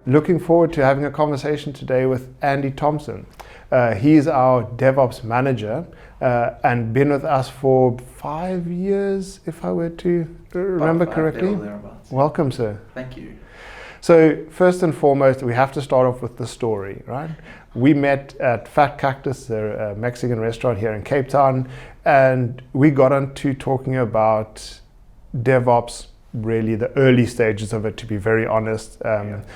looking forward to having a conversation today with Andy Thompson. He's our DevOps Manager and been with us for 5 years, if I were to remember correctly. Welcome, sir. Thank you. So first and foremost, we have to start off with the story, right? We met at Fat Cactus, a Mexican restaurant here in Cape Town, and we got onto talking about DevOps, really the early stages of it, to be very honest, QA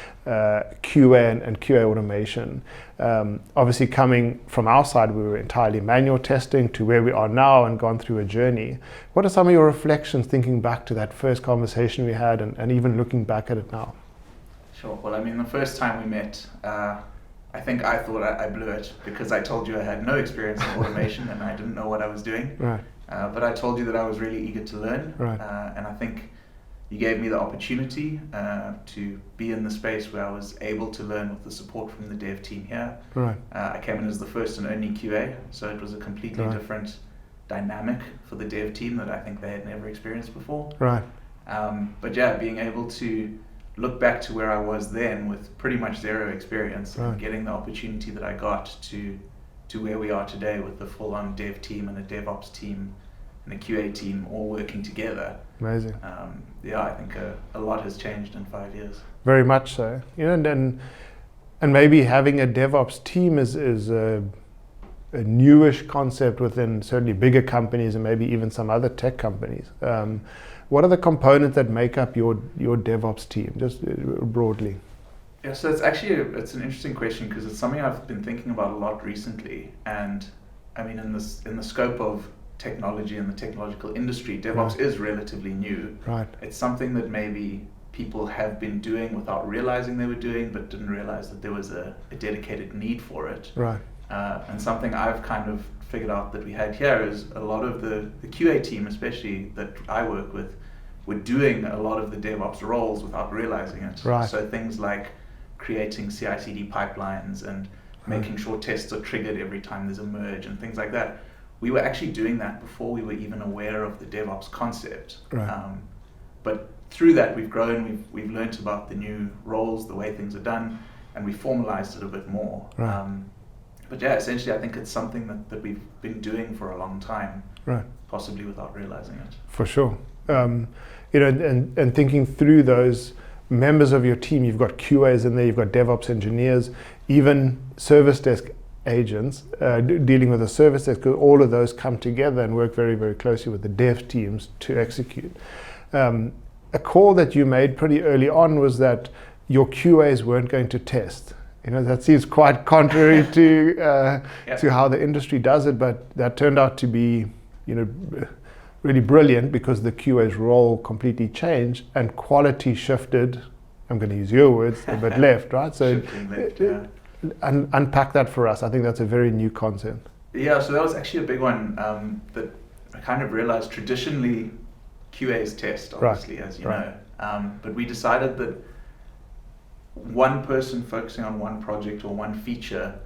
and QA automation. Obviously coming from our side, we were entirely manual testing to where we are now and gone through a journey. What are some of your reflections thinking back to that first conversation we had and even looking back at it now? Sure. Well, I mean, the first time we met, I think I thought I blew it because I told you I had no experience in automation and I didn't know what I was doing. Right. But I told you that I was really eager to learn. Right. And I think you gave me the opportunity to be in the space where I was able to learn with the support from the dev team here. Right. I came in as the first and only QA, so it was a completely different dynamic for the dev team that I think they had never experienced before. Right. But yeah, being able to look back to where I was then with pretty much zero experience and getting the opportunity that I got to where we are today with the full-on dev team and a DevOps team and a QA team all working together. Amazing. I think a lot has changed in 5 years. Very much so. And maybe having a DevOps team is a newish concept within certainly bigger companies and maybe even some other tech companies. What are the components that make up your DevOps team, just broadly? Yeah, so it's an interesting question because it's something I've been thinking about a lot recently. And I mean, in the scope of technology and the technological industry, DevOps is relatively new. Right. It's something that maybe people have been doing without realizing they were doing, but didn't realize that there was a dedicated need for it. Right. And something I've kind of figured out that we had here is a lot of the QA team, especially that I work with, were doing a lot of the DevOps roles without realizing it. Right. So things like creating CI/CD pipelines and making sure tests are triggered every time there's a merge and things like that. We were actually doing that before we were even aware of the DevOps concept. Right. But through that we've grown, we've learned about the new roles, the way things are done, and we formalized it a bit more. Right. But yeah, essentially I think it's something that we've been doing for a long time, right, possibly without realizing it. For sure. And thinking through those members of your team, you've got QAs in there, you've got DevOps engineers, even service desk agents dealing with a service desk, because all of those come together and work very, very closely with the dev teams to execute. A call that you made pretty early on was that your QAs weren't going to test. That seems quite contrary to how the industry does it, but that turned out to be, really brilliant because the QA's role completely changed and quality shifted. I'm going to use your words, a bit left, right? So unpack that for us. I think that's a very new concept. Yeah, so that was actually a big one that I kind of realized. Traditionally, QAs test, obviously, as you know, but we decided that one person focusing on one project or one feature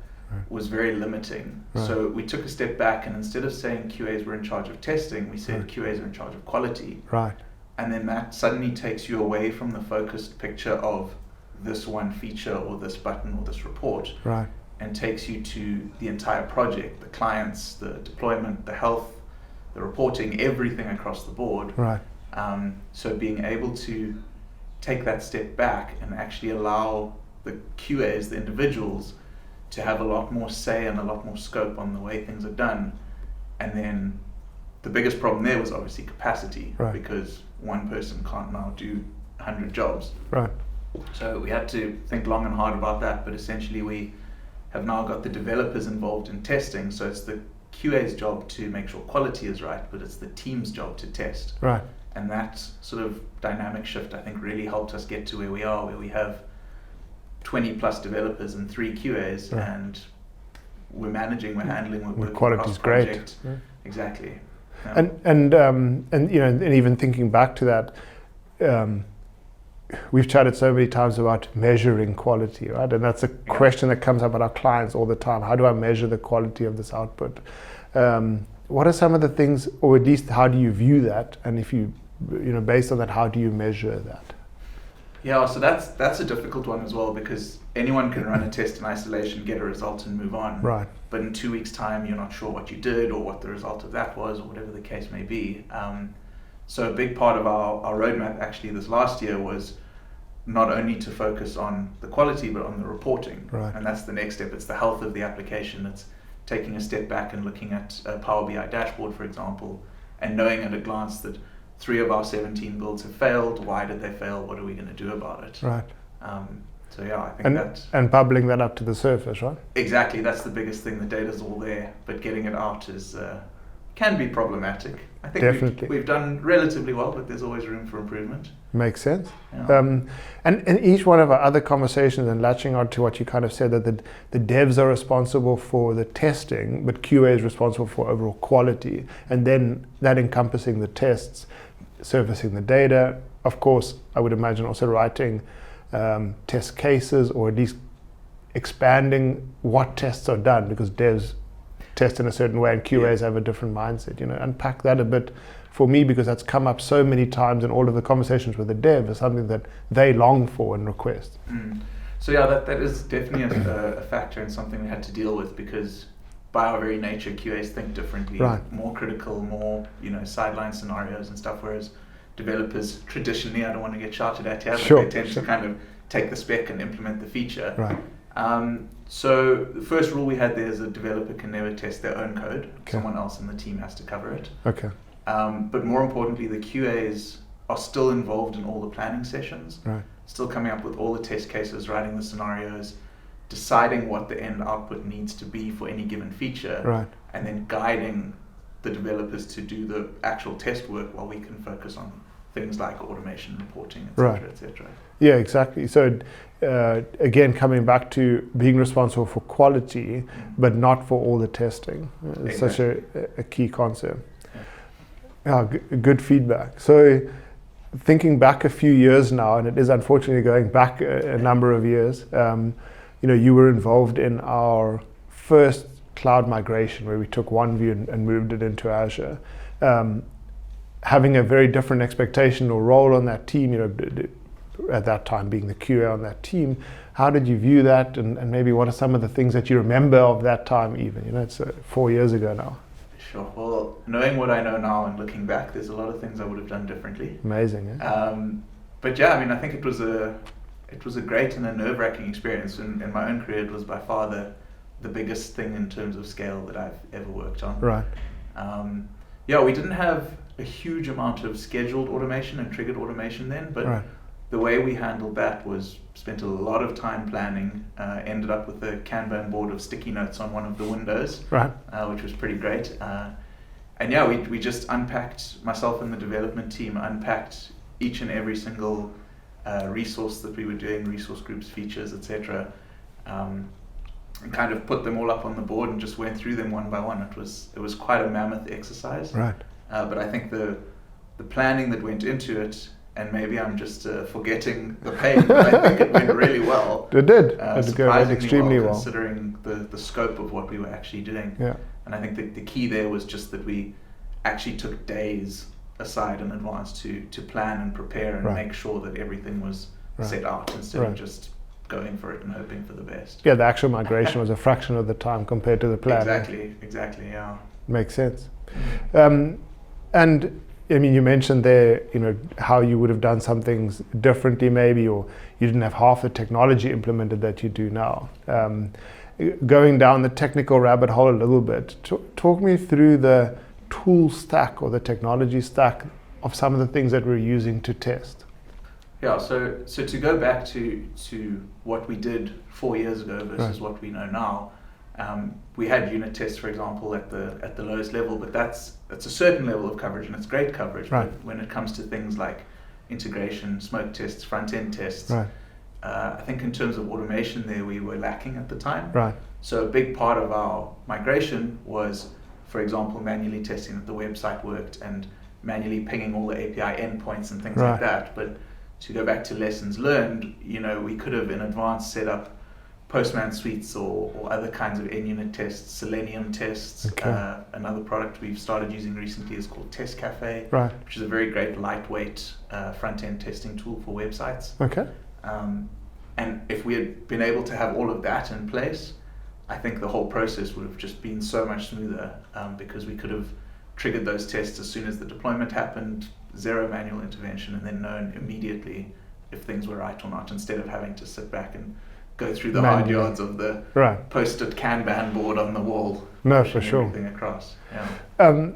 was very limiting. So we took a step back and instead of saying QAs were in charge of testing, we said QAs are in charge of quality. Right. And then that suddenly takes you away from the focused picture of this one feature or this button or this report. Right. And takes you to the entire project, the clients, the deployment, the health, the reporting, everything across the board. Right. So being able to take that step back and actually allow the QAs, the individuals, to have a lot more say and a lot more scope on the way things are done. And then the biggest problem there was obviously capacity, because one person can't now do 100 jobs. Right. So we had to think long and hard about that, but essentially we have now got the developers involved in testing, so it's the QA's job to make sure quality is right, but it's the team's job to test. Right. And that sort of dynamic shift, I think, really helped us get to where we are, where we have 20 plus developers and 3 QAs, and we're handling, we're quality's great. Yeah. Exactly. Yeah. And even thinking back to that, we've chatted so many times about measuring quality, right? And that's a question that comes up with our clients all the time. How do I measure the quality of this output? What are some of the things, or at least how do you view that? And if you, based on that, how do you measure that? Yeah, so that's a difficult one as well, because anyone can run a test in isolation, get a result, and move on. Right. But in 2 weeks' time, you're not sure what you did or what the result of that was, or whatever the case may be. So a big part of our roadmap actually this last year was not only to focus on the quality, but on the reporting. Right. And that's the next step. It's the health of the application. It's taking a step back and looking at a Power BI dashboard, for example, and knowing at a glance that 3 of our 17 builds have failed. Why did they fail? What are we going to do about it? Right. So yeah, I think and bubbling that up to the surface, right? Exactly. That's the biggest thing. The data's all there, but getting it out is can be problematic. I think Definitely. we've done relatively well, but there's always room for improvement. Makes sense. Yeah. And each one of our other conversations, and latching on to what you kind of said, that the devs are responsible for the testing, but QA is responsible for overall quality, and then that encompassing the tests, surfacing the data. Of course, I would imagine also writing test cases, or at least expanding what tests are done, because devs test in a certain way and QAs have a different mindset. Unpack that a bit for me, because that's come up so many times in all of the conversations with the dev, is something that they long for and request. So yeah, that is definitely a factor and something we had to deal with, because by our very nature, QAs think differently, right. More critical, more sideline scenarios and stuff, whereas developers traditionally, I don't want to get shouted at here, but sure, they tend to kind of take the spec and implement the feature. Right. So the first rule we had there is a developer can never test their own code. Okay. Someone else in the team has to cover it. Okay. But more importantly, the QAs are still involved in all the planning sessions, right. Still coming up with all the test cases, writing the scenarios, deciding what the end output needs to be for any given feature, right. And then guiding the developers to do the actual test work while we can focus on things like automation, reporting, etc., right. etc. Yeah, exactly. So again, coming back to being responsible for quality, but not for all the testing. It's such a key concept. Yeah, good feedback. So thinking back a few years now, and it is unfortunately going back a number of years, you were involved in our first cloud migration where we took OneView and moved it into Azure. Having a very different expectation or role on that team, at that time being the QA on that team, how did you view that, and maybe what are some of the things that you remember of that time even? It's 4 years ago now. Sure. Well, knowing what I know now and looking back, there's a lot of things I would have done differently. Amazing, yeah? But yeah, I think it was a great and a nerve-wracking experience. In my own career, it was by far the biggest thing in terms of scale that I've ever worked on. Right. We didn't have a huge amount of scheduled automation and triggered automation then, but right. The way we handled that was spent a lot of time planning, ended up with a Kanban board of sticky notes on one of the windows, right. Which was pretty great. We just unpacked, myself and the development team unpacked each and every single resource that we were doing, resource groups, features, etc., and kind of put them all up on the board and just went through them one by one. It was quite a mammoth exercise. Right. But I think the planning that went into it, and maybe I'm just forgetting the pain, but I think it went really well. It did. It went extremely well. Considering the scope of what we were actually doing. Yeah. And I think the key there was just that we actually took days aside in advance to plan and prepare and right. make sure that everything was right. set out instead right. of just going for it and hoping for the best. Yeah, the actual migration was a fraction of the time compared to the plan. Exactly, yeah. Makes sense. And you mentioned there, how you would have done some things differently maybe, or you didn't have half the technology implemented that you do now. Going down the technical rabbit hole a little bit, talk me through the tool stack or the technology stack of some of the things that we're using to test. Yeah, so to go back to what we did 4 years ago versus right. what we know now, we had unit tests, for example, at the lowest level, but that's a certain level of coverage, and it's great coverage. Right. But when it comes to things like integration, smoke tests, front-end tests, right. I think in terms of automation there, we were lacking at the time. Right. So a big part of our migration was, for example, manually testing that the website worked and manually pinging all the API endpoints and things right. like that. But to go back to lessons learned, we could have in advance set up Postman suites or other kinds of end-unit tests, Selenium tests. Okay. Another product we've started using recently is called Test Cafe, Right. which is a very great lightweight front-end testing tool for websites. Okay. And if we had been able to have all of that in place, I think the whole process would have just been so much smoother, because we could have triggered those tests as soon as the deployment happened, zero manual intervention, and then known immediately if things were right or not, instead of having to sit back and go through the hard yards of the post-it Kanban board on the wall. No, for sure. Everything across. Yeah.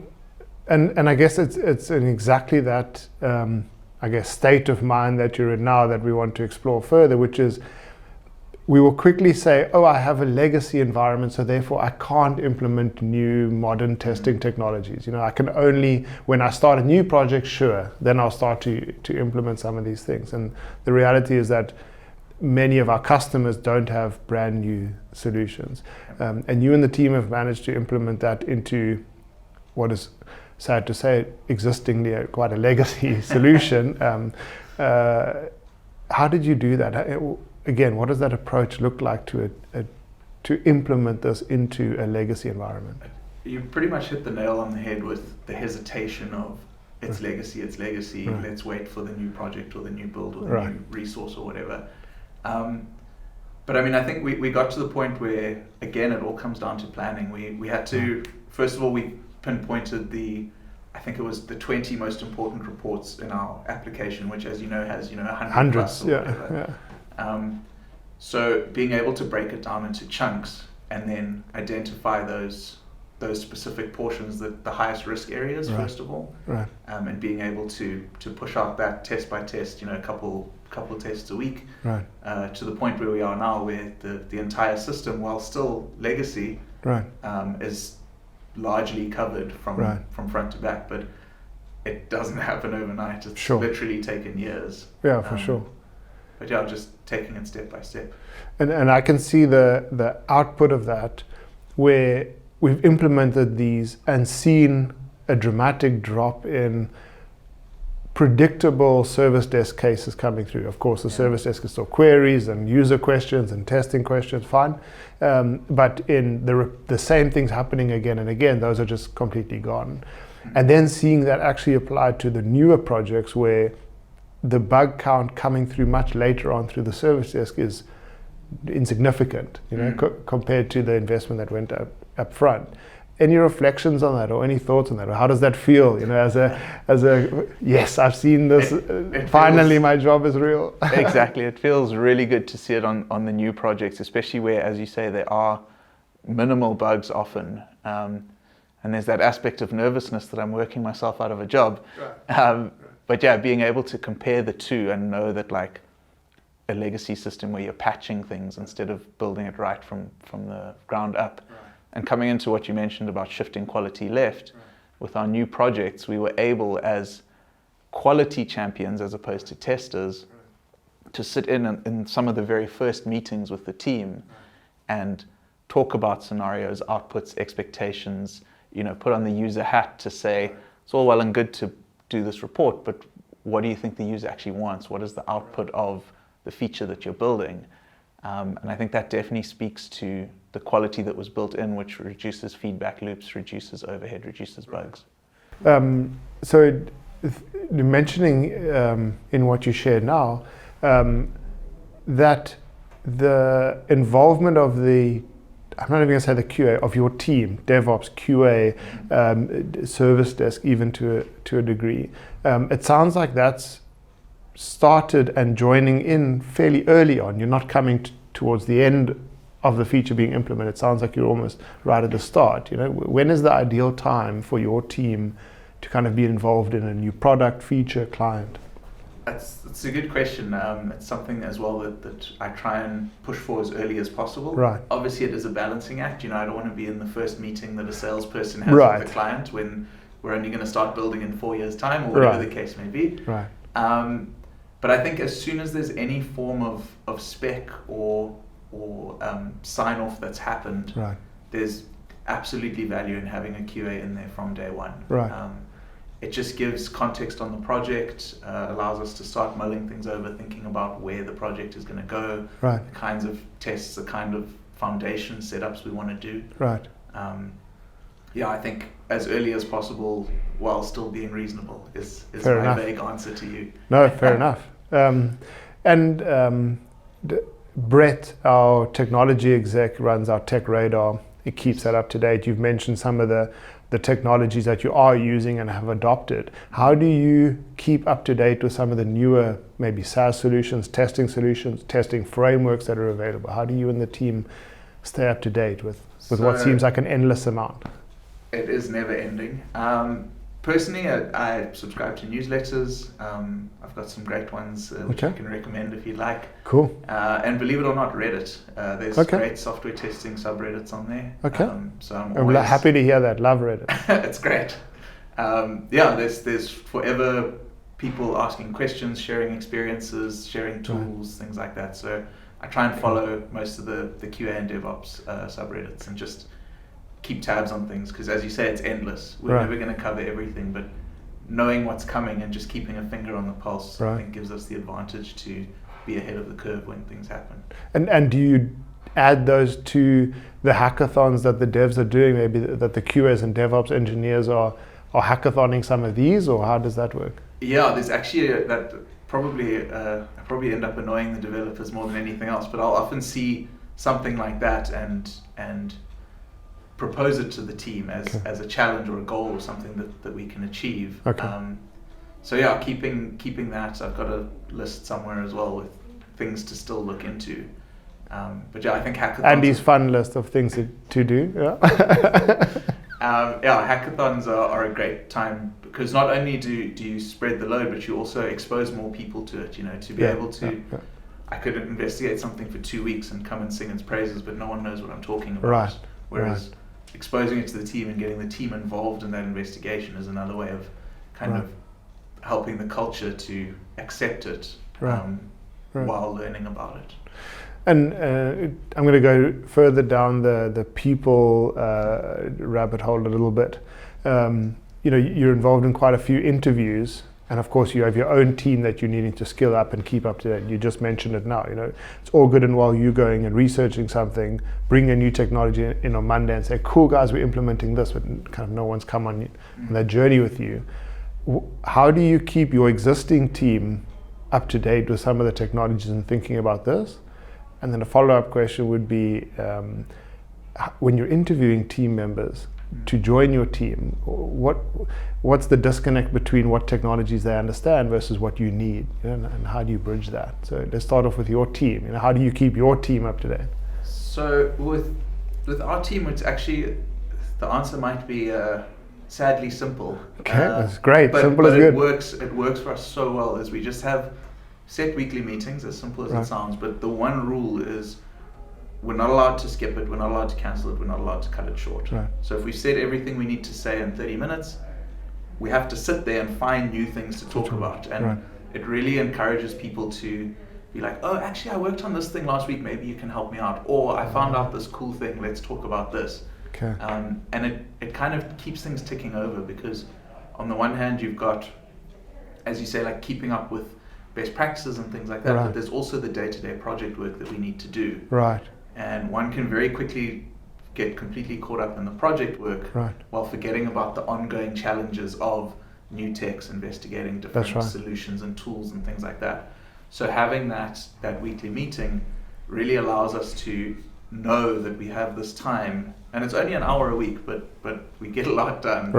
And I guess it's in exactly that I guess state of mind that you're in now that we want to explore further, which is we will quickly say, oh, I have a legacy environment, so therefore I can't implement new modern testing technologies. You know, I can only, when I start a new project, sure, then I'll start to implement some of these things. And the reality is that many of our customers don't have brand new solutions. And you and the team have managed to implement that into what is, sad to say, existingly quite a legacy solution. How did you do that? Again, what does that approach look like to implement this into a legacy environment? You pretty much hit the nail on the head with the hesitation of it's legacy, Right. let's wait for the new project or the new build or the new resource or whatever. But I mean, I think we got to the point where, again, it all comes down to planning. We had to, first of all, we pinpointed I think it was the 20 most important reports in our application, which, as you know, has 100 hundreds. plus or whatever. So being able to break it down into chunks and then identify those specific portions, the highest risk areas, first of all, and being able to push out that test by test, a couple of tests a week, to the point where we are now, where the entire system, while still legacy, is largely covered from front to back, but it doesn't happen overnight. It's literally taken years. Yeah, for sure. But yeah, just taking it step by step. And I can see the output of that, where we've implemented these and seen a dramatic drop in predictable service desk cases coming through. Of course, the service desk is still queries and user questions and testing questions, fine. But in the same things happening again and again, those are just completely gone. And then seeing that actually applied to the newer projects where the bug count coming through much later on through the service desk is insignificant, compared to the investment that went up front. Any reflections on that, or any thoughts on that, or how does that feel? As a yes, I've seen this. Finally, my job is real. Exactly, it feels really good to see it on the new projects, especially where, as you say, there are minimal bugs often, and there's that aspect of nervousness that I'm working myself out of a job. But yeah, being able to compare the two and know that, like, a legacy system where you're patching things instead of building it right from the ground up. And coming into what you mentioned about shifting quality left, with our new projects, we were able, as quality champions as opposed to testers, to sit in some of the very first meetings with the team and talk about scenarios, outputs, expectations, put on the user hat to say, it's all well and good to do this report, but what do you think the user actually wants? What is the output of the feature that you're building? And I think that definitely speaks to the quality that was built in, which reduces feedback loops, reduces overhead, reduces bugs. So mentioning in what you shared now, that the involvement of I'm not even going to say the QA, of your team, DevOps, QA, service desk, even to a degree. It sounds like that's started and joining in fairly early on. You're not coming towards the end of the feature being implemented. It sounds like you're almost right at the start. When is the ideal time for your team to kind of be involved in a new product, feature, client? That's a good question. It's something as well that I try and push for as early as possible. Right. Obviously, it is a balancing act. I don't want to be in the first meeting that a salesperson has with the client when we're only going to start building in 4 years' time, or whatever the case may be. Right. But I think as soon as there's any form of spec or sign off that's happened, there's absolutely value in having a QA in there from day one. Right. it just gives context on the project, allows us to start mulling things over, thinking about where the project is going to go, right. the kinds of tests, the kind of foundation setups we want to do. Right. I think as early as possible while still being reasonable is Fair my enough. vague answer to you. No, fair enough. Brett, our technology exec, runs our tech radar. It keeps that up to date. You've mentioned some of the technologies that you are using and have adopted. How do you keep up to date with some of the newer, maybe SaaS solutions, testing frameworks that are available? How do you and the team stay up to date with what seems like an endless amount? It is never ending. Personally, I subscribe to newsletters. I've got some great ones which I can recommend if you'd like. Cool. And believe it or not, Reddit. There's great software testing subreddits on there. Okay. So I'm happy to hear that. Love Reddit. It's great. There's forever people asking questions, sharing experiences, sharing tools, things like that. So I try and follow most of the QA and DevOps subreddits and just keep tabs on things, because as you say, it's endless. We're never going to cover everything, but knowing what's coming and just keeping a finger on the pulse, I think gives us the advantage to be ahead of the curve when things happen. And do you add those to the hackathons that the devs are doing, maybe that the QAs and DevOps engineers are hackathoning some of these, or how does that work? Yeah, there's actually I probably end up annoying the developers more than anything else, but I'll often see something like that and propose it to the team as a challenge or a goal or something that we can achieve. Keeping that, I've got a list somewhere as well with things to still look into. I think hackathons... Andy's fun list of things to do. Hackathons are a great time, because not only do you spread the load, but you also expose more people to it, to be able to... I could investigate something for 2 weeks and come and sing its praises, but no one knows what I'm talking about. Whereas exposing it to the team and getting the team involved in that investigation is another way of kind of helping the culture to accept it while learning about it. And I'm going to go further down the people rabbit hole a little bit. You're involved in quite a few interviews, and of course you have your own team that you're needing to skill up and keep up to date. You just mentioned it now. It's all good and well you going and researching something, bring a new technology in on Monday and say, cool guys, we're implementing this, but kind of no one's come on that journey with you. How do you keep your existing team up to date with some of the technologies and thinking about this? And then a follow-up question would be, when you're interviewing team members to join your team, what's the disconnect between what technologies they understand versus what you need, and how do you bridge that? So let's start off with your team. How do you keep your team up to date? So with our team, it's actually, the answer might be sadly simple. Okay, that's great. But Simple is good. It works for us so well, as we just have set weekly meetings, as simple as it sounds, but the one rule is we're not allowed to skip it, we're not allowed to cancel it, we're not allowed to cut it short. So if we said everything we need to say in 30 minutes, we have to sit there and find new things to talk about. And it really encourages people to be like, oh, actually I worked on this thing last week, maybe you can help me out. Or I found out this cool thing, let's talk about this. And it kind of keeps things ticking over, because on the one hand you've got, as you say, like keeping up with best practices and things like that, but there's also the day-to-day project work that we need to do. And one can very quickly get completely caught up in the project work while forgetting about the ongoing challenges of new techs, investigating different solutions and tools and things like that. So having that weekly meeting really allows us to know that we have this time, and it's only an hour a week, but we get a lot done.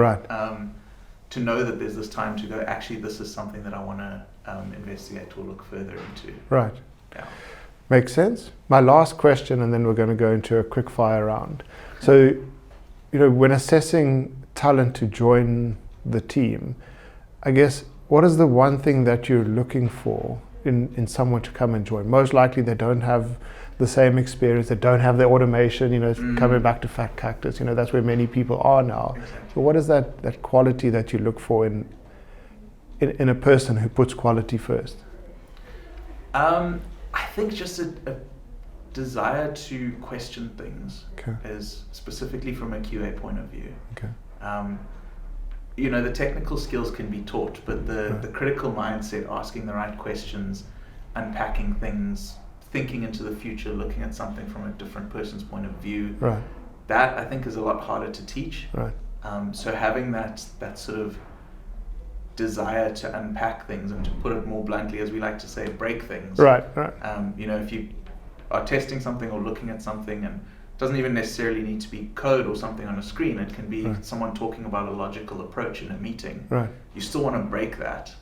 To know that there's this time to go, actually this is something that I want to investigate or look further into. Makes sense. My last question, and then we're going to go into a quick fire round. So, when assessing talent to join the team, I guess, what is the one thing that you're looking for in someone to come and join? Most likely they don't have the same experience, they don't have the automation, coming back to fact cactus, that's where many people are now. So what is that quality that you look for in a person who puts quality first? I think just a desire to question things, is specifically from a QA point of view. the technical skills can be taught, but the critical mindset, asking the right questions, unpacking things, thinking into the future, looking at something from a different person's point of view, that I think is a lot harder to teach. So having that sort of desire to unpack things and to put it more bluntly, as we like to say, break things. If you are testing something or looking at something, and it doesn't even necessarily need to be code or something on a screen, it can be someone talking about a logical approach in a meeting. You still want to break that.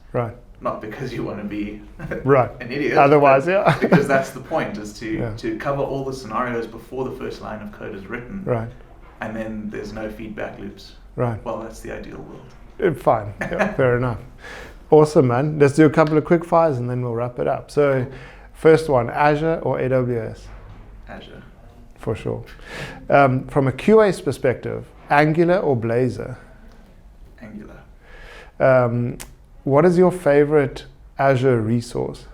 Not because you want to be an idiot. Otherwise, because that's the point, is to cover all the scenarios before the first line of code is written. And then there's no feedback loops. Well, that's the ideal world. Fine. Fair enough. Awesome, man. Let's do a couple of quick fires and then we'll wrap it up. So, first one, Azure or AWS? Azure. For sure. From a QA's perspective, Angular or Blazor? Angular. What is your favorite Azure resource?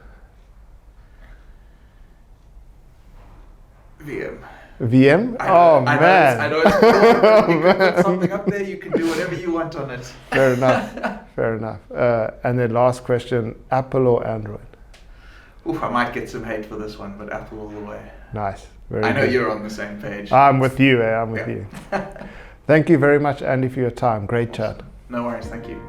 VM. VM? Man. I know it's cool. You can put something up there, you can do whatever you want on it. Fair enough. And then last question, Apple or Android? Oof, I might get some hate for this one, but Apple all the way. Nice. I know you're on the same page. I'm with you. I'm with you. Thank you very much, Andy, for your time. Great chat. No worries. Thank you.